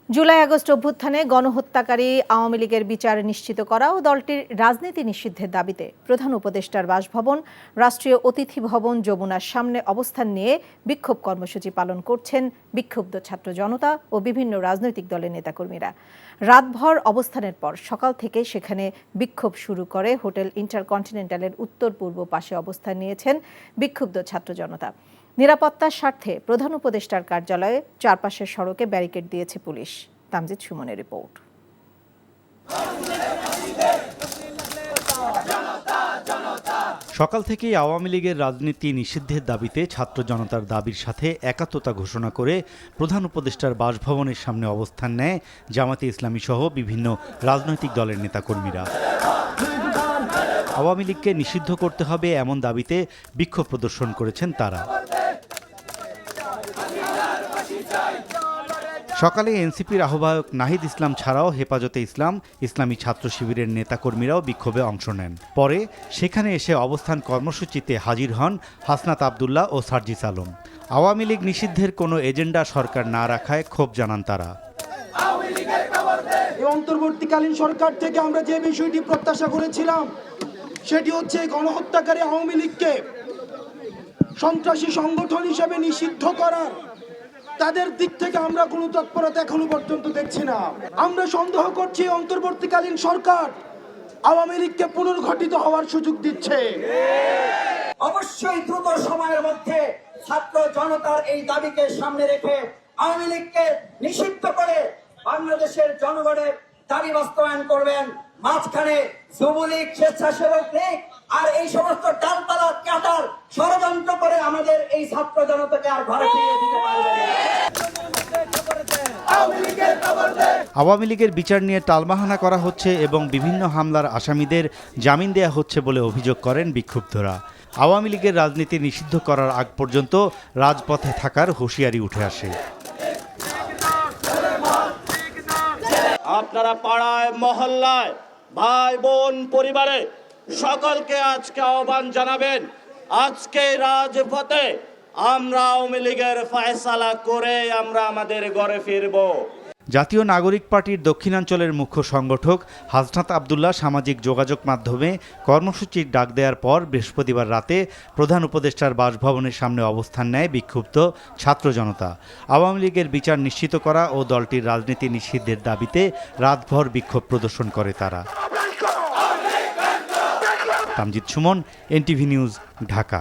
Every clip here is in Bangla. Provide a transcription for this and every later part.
জুলাই আগস্ট অভ্যুত্থানে গণহত্যাকারী আওয়ামী লীগের বিচার নিশ্চিত করা ও দলটির রাজনীতি নিষিদ্ধের দাবিতে প্রধান উপদেষ্টার বাসভবন, রাষ্ট্রীয় অতিথি ভবন যমুনার সামনে অবস্থান নিয়ে বিক্ষোভ কর্মসূচি পালন করছেন বিক্ষুব্ধ ছাত্র জনতা ও বিভিন্ন রাজনৈতিক দলের নেতাকর্মীরা। রাতভর অবস্থানের পর সকাল থেকে সেখানে বিক্ষোভ শুরু করে হোটেল ইন্টারকন্টিনেন্টালের উত্তর পূর্ব পাশে অবস্থান নিয়েছেন বিক্ষুব্ধ ছাত্র জনতা। নিরাপত্তার স্বার্থে প্রধান উপদেষ্টার কার্যালয়ে চারপাশের সড়কে ব্যারিকেড দিয়েছে পুলিশ। তামজিদ সুমনের রিপোর্ট। সকাল থেকেই আওয়ামী লীগের রাজনীতি নিষিদ্ধের দাবিতে ছাত্র জনতার দাবির সাথে একাত্মতা ঘোষণা করে প্রধান উপদেষ্টার বাসভবনের সামনে অবস্থান নেয় জামাতে ইসলামী সহ বিভিন্ন রাজনৈতিক দলের নেতাকর্মীরা। আওয়ামী লীগকে নিষিদ্ধ করতে হবে এমন দাবিতে বিক্ষোভ প্রদর্শন করেছেন তারা। সকালে এনসিপির আহ্বায়ক নাহিদ ইসলাম ছাড়াও হেফাজতে ইসলাম, ইসলামী ছাত্র শিবিরের নেতাকর্মীরাও বিক্ষোভে অংশ নেন। পরে সেখানে এসে অবস্থান কর্মসূচিতে হাজির হন হাসনাত আবদুল্লাহ ও সার্জিস আলম। আওয়ামী লীগ নিষিদ্ধের কোনো এজেন্ডা সরকার না রাখায় ক্ষোভ জানান তারা। অন্তর্বর্তীকালীন সরকার থেকে আমরা যে বিষয়টি প্রত্যাশা করেছিলাম সেটি হচ্ছে গণহত্যাকারী আওয়ামী লীগকে সন্ত্রাসী সংগঠন হিসেবে নিষিদ্ধ করার। তাদের দিক থেকে আমরা কোনো তৎপরতা এখনো পর্যন্ত দেখছি না। আমরা সন্দেহ করছি অন্তর্বর্তীকালীন সরকার আওয়ামী লীগকে পুনর্গঠিত হওয়ার সুযোগ দিচ্ছে। অবশ্যই দ্রুত সময়ের মধ্যে ছাত্র জনতার এই দাবিকে সামনে রেখে আওয়ামী লীগকে নিষিদ্ধ করে বাংলাদেশের জনগণের দাবি বাস্তবায়ন করবেন। মাঝখানে যুবলীগ, স্বেচ্ছাসেবক লীগ আর এই সমস্ত ডালপালা কাটার ষড়যন্ত্র করে আমাদের এই ছাত্র জনতাকে আর ঘরে ফিরিয়ে দিতে পারবে না। আওয়ামী লীগের বিচার নিয়ে টালবাহানা করা হচ্ছে এবং বিভিন্ন হামলার আসামিদের জামিন দেয়া হচ্ছে বলে অভিযোগ করেন বিক্ষুব্ধরা। আওয়ামী লীগের রাজনীতি নিষিদ্ধ করার আগ পর্যন্ত রাজপথে থাকার হুঁশিয়ারি উঠে আসে। আপনারা পাড়ায়, মহল্লায়, ভাই বোন, পরিবারে সকলকে আজকে আহ্বান জানাবেন, আজকে রাজপথে আমরা আওয়ামী লীগের ফয়সালা করে আমরা আমাদের ঘরে ফিরব। জাতীয় নাগরিক পার্টির দক্ষিণাঞ্চলের মুখ্য সংগঠক হাসনাত আবদুল্লাহ সামাজিক যোগাযোগ মাধ্যমে কর্মসূচির ডাক দেওয়ার পর বৃহস্পতিবার রাতে প্রধান উপদেষ্টার বাসভবনের সামনে অবস্থান নেয় বিক্ষুব্ধ ছাত্র জনতা। আওয়ামী লীগের বিচার নিশ্চিত করা ও দলটির রাজনীতি নিষিদ্ধের দাবিতে রাতভর বিক্ষোভ প্রদর্শন করে তারা। Tamjid Suman, NTV news, Dhaka.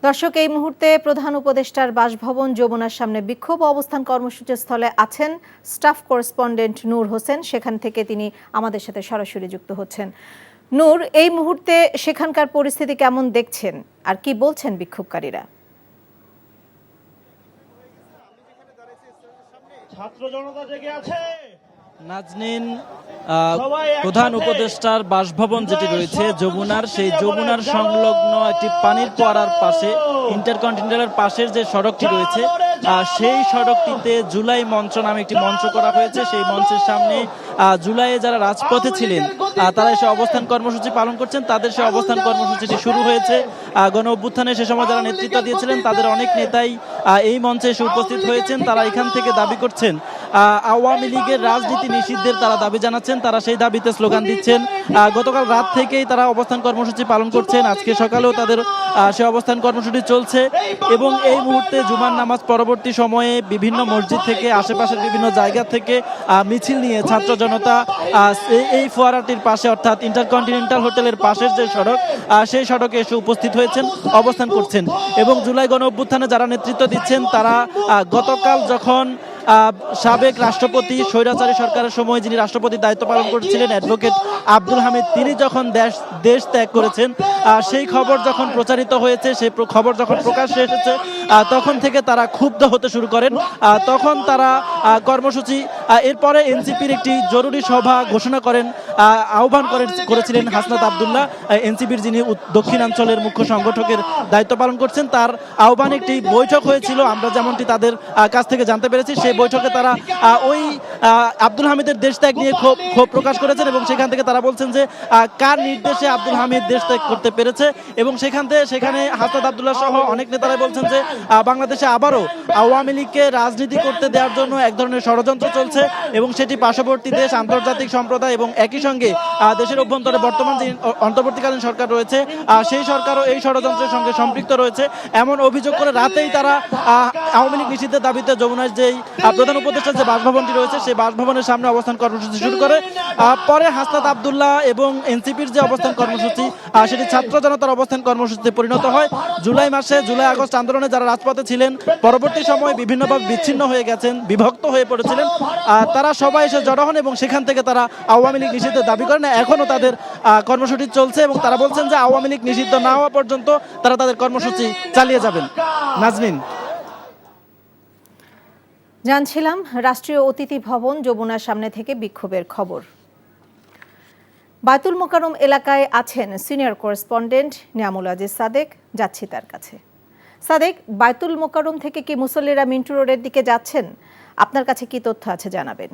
দর্শক, এই মুহূর্তে প্রধান উপদেষ্টার বাসভবন যমুনার সামনে বিক্ষোভ অবস্থান কর্মসূচি স্থলে আছেন স্টাফ করেসপন্ডেন্ট নূর হোসেন। সেখান থেকে তিনি আমাদের সাথে সরাসরি যুক্ত হচ্ছেন। নূর, এই মুহূর্তে সেখানকার পরিস্থিতি কেমন দেখছেন আর কি বলছেন বিক্ষোভকারীরা? ছাত্র জনতা জেগে আছে। নাজনীন, প্রধান উপদেষ্টার বাসভবন যেটি রয়েছে যমুনার, সেই যমুনার সংলগ্ন একটি পানির ফোয়ারার পাশে ইন্টারকন্টিনেন্টালের পাশের যে সড়কটি রয়েছে সেই সড়কটিতে জুলাই মঞ্চ নামে একটি মঞ্চ করা হয়েছে। সেই মঞ্চের সামনে জুলাইয়ে যারা রাজপথে ছিলেন তারা এসে অবস্থান কর্মসূচি পালন করছেন। তাদের সেই অবস্থান কর্মসূচিটি শুরু হয়েছে। গণ অভ্যুত্থানে সে সময় যারা নেতৃত্ব দিয়েছিলেন তাদের অনেক নেতাই এই মঞ্চে এসে উপস্থিত হয়েছেন। তারা এখান থেকে দাবি করছেন আওয়ামী লীগের রাজনীতি নিষিদ্ধের তারা দাবি জানাচ্ছেন। তারা সেই দাবিতে স্লোগান দিচ্ছেন। গতকাল রাত থেকেই তারা অবস্থান কর্মসূচি পালন করছেন। আজকে সকালেও তাদের সে অবস্থান কর্মসূচি চলছে এবং এই মুহূর্তে জুমার নামাজ পরবর্তী সময়ে বিভিন্ন মসজিদ থেকে, আশেপাশের বিভিন্ন জায়গা থেকে মিছিল নিয়ে ছাত্র জনতা এই ফোয়ারাটির পাশে অর্থাৎ ইন্টারকন্টিনেন্টাল হোটেলের পাশের যে সড়ক সেই সড়কে এসে উপস্থিত হয়েছেন, অবস্থান করছেন। এবং জুলাই গণ অভ্যুত্থানে যারা নেতৃত্ব দিচ্ছেন তারা গতকাল যখন সাবেক রাষ্ট্রপতি স্বৈরাচারী সরকারের সময় যিনি রাষ্ট্রপতির দায়িত্ব পালন করেছিলেন অ্যাডভোকেট আব্দুল হামিদ, তিনি যখন দেশ ত্যাগ করেছেন সেই খবর যখন প্রচারিত হয়েছে, সেই খবর যখন প্রকাশ্যে এসেছে তখন থেকে তারা ক্ষুব্ধ হতে শুরু করেন। তখন তারা কর্মসূচি এরপরে এনসিপির একটি জরুরি সভা ঘোষণা করেন আহ্বান করেছিলেন হাসনাত আব্দুল্লাহ, এনসিপির যিনি দক্ষিণাঞ্চলের মুখ্য সংগঠকের দায়িত্ব পালন করছেন। তার আহ্বানে একটি বৈঠক হয়েছিল, আমরা যেমনটি তাদের কাছ থেকে জানতে পেরেছি। সেই বৈঠকে তারা ওই আব্দুল হামিদের দেশ ত্যাগ নিয়ে ক্ষোভ প্রকাশ করেছেন এবং সেখান থেকে তারা বলছেন যে কার নির্দেশে আব্দুল হামিদ দেশ ত্যাগ করতে পেরেছে। এবং সেখানে হাসনাত আব্দুল্লাহ সহ অনেক নেতারাই বলছেন যে বাংলাদেশে আবারও আওয়ামী লীগকে রাজনীতি করতে দেওয়ার জন্য এক ধরনের ষড়যন্ত্র চলছে এবং সেটি পার্শ্ববর্তী দেশ, আন্তর্জাতিক সম্প্রদায় এবং একই সঙ্গে দেশের অভ্যন্তরে বর্তমান যে অন্তর্বর্তীকালীন সরকার রয়েছে সেই সরকারও এই ষড়যন্ত্রের সঙ্গে সম্পৃক্ত রয়েছে এমন অভিযোগ করে রাতেই তারা আওয়ামী লীগ নিষিদ্ধের দাবিতে যমুনার যেই প্রধান উপদেষ্টার যে বাসভবনটি রয়েছে সেই বাসভবনের সামনে অবস্থান কর্মসূচি শুরু করে। পরে হাসনাত আব্দুল্লাহ এবং এনসিপির যে অবস্থান কর্মসূচি সেটি ছাত্র জনতার অবস্থান কর্মসূচিতে পরিণত হয়। জুলাই আগস্ট আন্দোলনে যারা রাজপথে ছিলেন পরবর্তী সময় বিভিন্নভাবে বিচ্ছিন্ন হয়ে গেছেন, বিভক্ত হয়ে পড়েছিলেন, তারা সবাই এসে জড়ো হন এবং সেখান থেকে তারা আওয়ামী লীগ নিষিদ্ধের দাবি করেন। এখনও তাদের কর্মসূচি চলছে এবং তারা বলছেন যে আওয়ামী লীগ নিষিদ্ধ না হওয়া পর্যন্ত তারা তাদের কর্মসূচি চালিয়ে যাবেন। নাজনীন, জানছিলাম রাষ্ট্রীয় অতিথি ভবন যমুনার সামনে থেকে বিক্ষোভের খবর। বায়তুল মোকাররম এলাকায় আছেন সিনিয়র করেসপন্ডেন্ট নিয়ামুল আজিজ সাদেক, যাচ্ছি তার কাছে। সাদেক, বায়তুল মোকাররম থেকে কি মুসল্লিরা মিন্টু রোডের দিকে যাচ্ছেন? আপনার কাছে কি তথ্য আছে জানাবেন।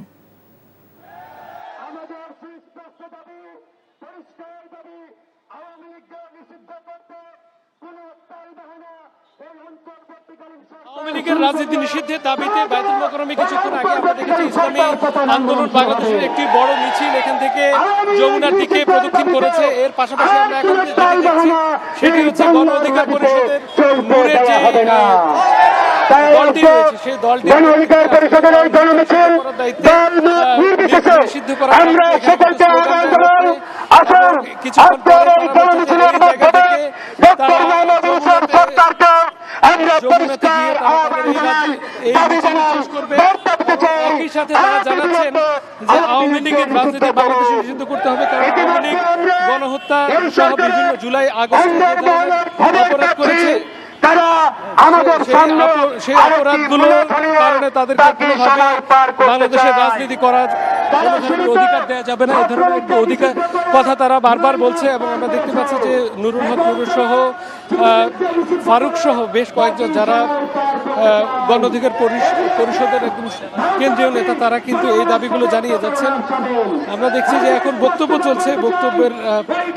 আওয়ামী লীগের রাজনীতি নিষিদ্ধের দাবিতে বায়তুল মোকাররমে কিছুক্ষণ আগে আমরা দেখেছি ইসলামী আন্দোলন বাংলাদেশের একটি বড় মিছিল এখান থেকে যমুনার দিকে প্রদক্ষিণ করেছে। এর পাশাপাশি আমরা এখন যেটি দেখছি সেটি হচ্ছে গণ অধিকার পরিষদের মোড়ের যে দলটি রয়েছে সেই দলটি নিষিদ্ধ করার কিছুক্ষণ পরে যমুনাতে গিয়ে এই মিছিল শেষ করবে। একই সাথে তারা জানাচ্ছেন যে আওয়ামী লীগের রাজনীতি বাংলাদেশে নিষিদ্ধ করতে হবে, কারণ আওয়ামী লীগ গণহত্যা সহ বিভিন্ন জুলাই আগস্টে অপরাধ করেছে। সেই অপরাধগুলোর কারণে তাদেরকে কোনোভাবে বাংলাদেশের রাজনীতি করার কোনো ধরনের অধিকার দেওয়া যাবে না, এই ধরনের একটি অধিকার কথা তারা বারবার বলছে। এবং আমরা দেখতে পাচ্ছি যে নুরুল হক নুরুল সহ ফারুক সহ বেশ কয়েকজন যারা গণ অধিকার পরিষদের একদম কেন্দ্রীয় নেতা তারা কিন্তু এই দাবিগুলো জানিয়ে যাচ্ছেন। আমরা দেখছি যে এখন বক্তব্য চলছে, বক্তব্যের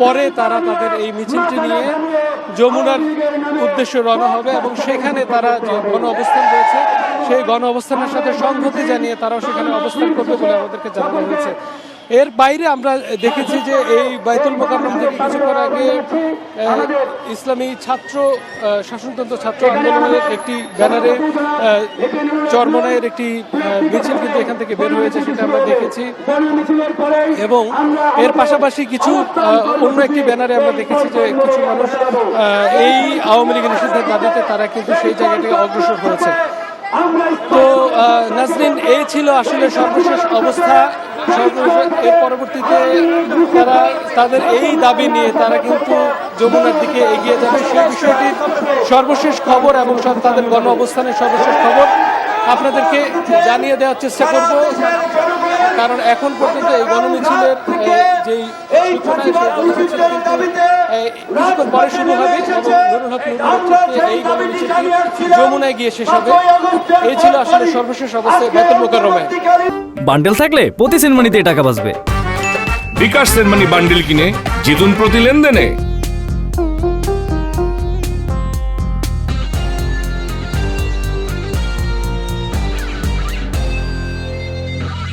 পরে তারা তাদের এই মিছিলটি নিয়ে যমুনার উদ্দেশ্যে রওনা হবে এবং সেখানে তারা যে গণ অবস্থান রয়েছে সেই গণ অবস্থানের সাথে সংহতি জানিয়ে তারাও সেখানে অবস্থান করবে বলে আমাদেরকে জানানো হয়েছে। এর বাইরে আমরা দেখেছি যে এই বায়তুল মোকাররম থেকে কিছুক্ষণ আগে ইসলামী ছাত্র শাসনতন্ত্র ছাত্র আন্দোলনের একটি ব্যানারে চরমনাইয়ের একটি মিছিল কিন্তু এখান থেকে বের হয়েছে, সেটা আমরা দেখেছি। এবং এর পাশাপাশি কিছু অন্য একটি ব্যানারে আমরা দেখেছি যে কিছু মানুষ এই আওয়ামী লীগের নিষিদ্ধের দাবিতে তারা কিন্তু সেই জায়গাটিকে অগ্রসর হয়েছে। তো নাজনীন, এই ছিল আসলে সর্বশেষ অবস্থা। এর পরবর্তীতে তারা তাদের এই দাবি নিয়ে তারা কিন্তু যমুনার দিকে এগিয়ে যাবে। সেই বিষয়টির সর্বশেষ খবর এবং তাদের গণ অবস্থানের সর্বশেষ খবর আপনাদেরকে জানিয়ে দেওয়ার চেষ্টা করব, কারণ এখন পর্যন্ত এই গণমিছিলের যেই সূচনা কিছুক্ষণ পরে শুরু হবে এবং নুরুল হক এই গণমিছিলটি যমুনায় গিয়ে শেষ হবে। এই ছিল আসলে সর্বশেষ অবস্থায় বায়তুল মোকাররমে। বান্ডেল থাকলে প্রতি সেনমানিতে টাকা বাঁচবে। বিকাশ সেনমানি বান্ডেল কিনে জিতুন প্রতি লেনদেনে।